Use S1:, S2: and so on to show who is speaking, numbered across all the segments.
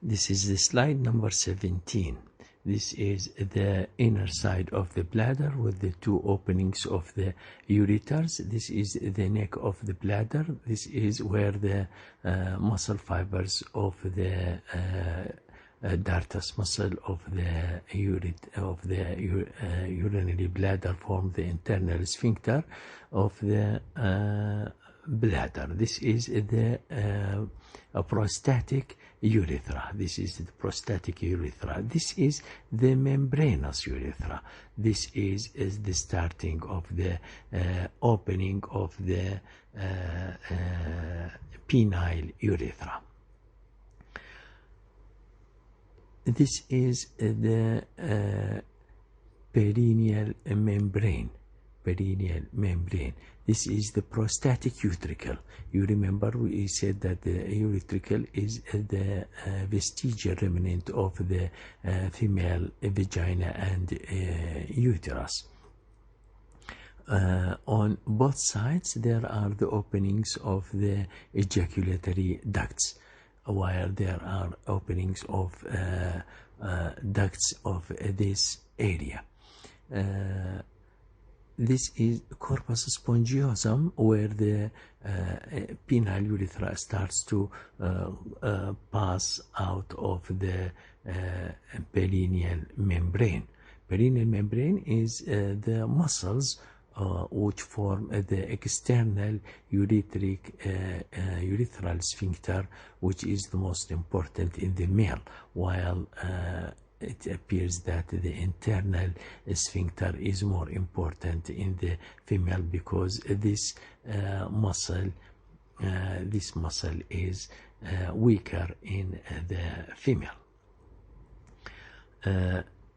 S1: This is the slide number 17. This is the inner side of the bladder with the two openings of the ureters. This is the neck of the bladder. This is where the muscle fibers of the dartus muscle of the urinary bladder form the internal sphincter of the bladder. This is the prostatic urethra. This is the prostatic urethra. This is the membranous urethra. This is the starting of the opening of the penile urethra. This is the perineal membrane. Perineal membrane. This is the prostatic utricle. You remember we said that the utricle is the vestigial remnant of the female vagina and uterus. On both sides there are the openings of the ejaculatory ducts, while there are openings of ducts of this area. This is corpus spongiosum, where the penile urethra starts to pass out of the perineal membrane. Perineal membrane is the muscles which form the external urethral sphincter, which is the most important in the male, while it appears that the internal sphincter is more important in the female, because this muscle is weaker in the female.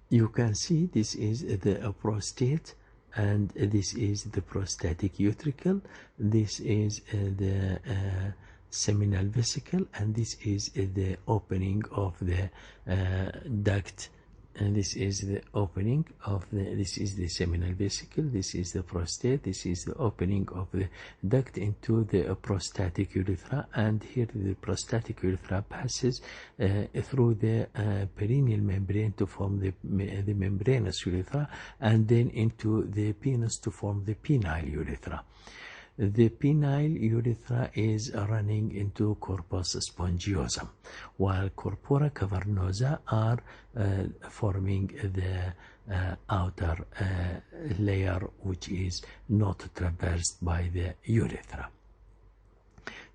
S1: You can see this is the prostate, and this is the prostatic utricle. This is the seminal vesicle, and this is the opening of the duct, and this is the opening of the, this is the seminal vesicle, this is the prostate, this is the opening of the duct into the prostatic urethra, and here the prostatic urethra passes through the perineal membrane to form the membranous urethra, and then into the penis to form the penile urethra. The penile urethra is running into corpus spongiosum, while corpora cavernosa are forming the outer layer, which is not traversed by the urethra.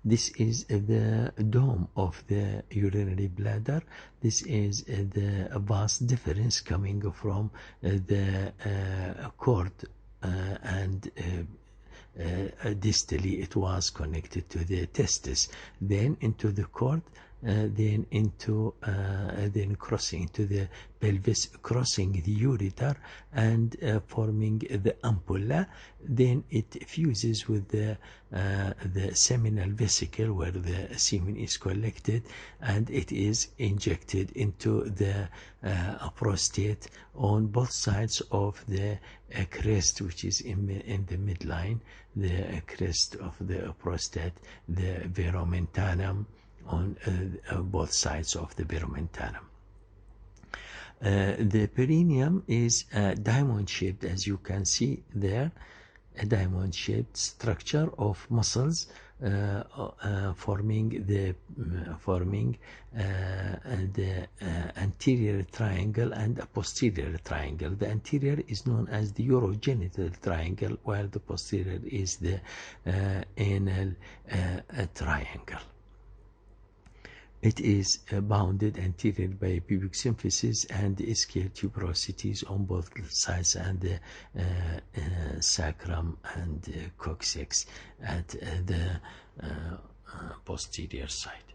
S1: This is the dome of the urinary bladder. This is the vas deferens coming from the cord and distally it was connected to the testis, then into the cord, then into then crossing into the pelvis, crossing the ureter, and forming the ampulla. Then it fuses with the seminal vesicle, where the semen is collected, and it is injected into the prostate on both sides of the crest, which is in the midline, the crest of the prostate, the verumentanum, on both sides of the verumentanum. The perineum is diamond-shaped, as you can see there, a diamond-shaped structure of muscles forming the anterior triangle and a posterior triangle. The anterior is known as the urogenital triangle, while the posterior is the anal triangle. It is bounded anterior by pubic symphysis and ischial tuberosities on both sides, and the sacrum and coccyx at the posterior side.